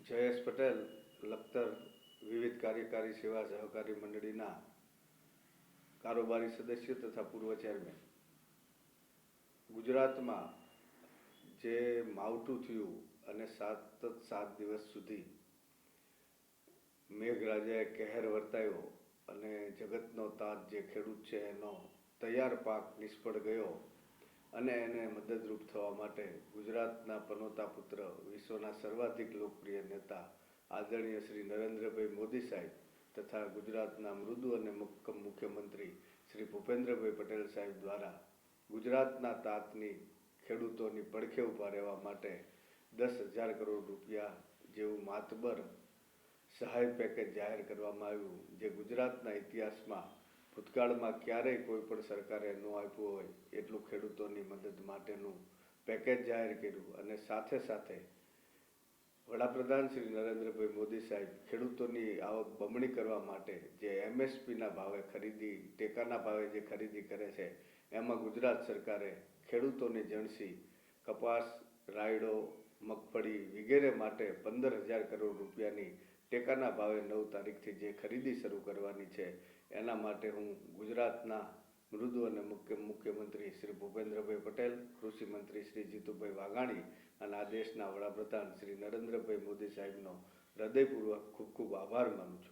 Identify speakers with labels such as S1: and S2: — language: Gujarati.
S1: જયેશ પટેલ લખતર વિવિધ કાર્યકારી સેવા સહકારી મંડળીના કારોબારી સદસ્ય તથા પૂર્વ ચેરમેન. ગુજરાતમાં જે માવઠું થયું અને સતત 7 દિવસ સુધી મેઘરાજાએ કહેર વર્તાયો અને જગતનો તાત જે ખેડૂત છે એનો તૈયાર પાક નિષ્ફળ ગયો અને એને મદદરૂપ થવા માટે ગુજરાતના પનોતા પુત્ર, વિશ્વના સર્વાધિક લોકપ્રિય નેતા આદરણીય શ્રી નરેન્દ્રભાઈ મોદી સાહેબ તથા ગુજરાતના મૃદુ અને મક્કમ મુખ્યમંત્રી શ્રી ભૂપેન્દ્રભાઈ પટેલ સાહેબ દ્વારા ગુજરાતના તાતની ખેડૂતોની પડખે ઊભા રહેવા માટે 10,000 કરોડ રૂપિયા જેવું માતબર સહાય પેકેજ જાહેર કરવામાં આવ્યું, જે ગુજરાતના ઇતિહાસમાં ભૂતકાળમાં ક્યારેય કોઈ પણ સરકારે ન આપ્યું હોય એટલું ખેડૂતોની મદદ માટેનું પેકેજ જાહેર કર્યું. અને સાથે સાથે વડાપ્રધાન શ્રી નરેન્દ્રભાઈ મોદી સાહેબ ખેડૂતોની આવક બમણી કરવા માટે જે MSPના ભાવે ખરીદી, ટેકાના ભાવે જે ખરીદી કરે છે, એમાં ગુજરાત સરકારે ખેડૂતોની જણસી કપાસ, રાયડો, મગફળી વગેરે માટે 15,000 કરોડ રૂપિયાની ટેકાના ભાવે 9 તારીખથી જે ખરીદી શરૂ કરવાની છે, એના માટે હું ગુજરાતના મૃદુ અને મુખ્યમંત્રી શ્રી ભૂપેન્દ્રભાઈ પટેલ, કૃષિ મંત્રી શ્રી જીતુભાઈ વાઘાણી અને આ દેશના વડાપ્રધાન શ્રી નરેન્દ્રભાઈ મોદી સાહેબનો હૃદયપૂર્વક ખૂબ ખૂબ આભાર માનું છું.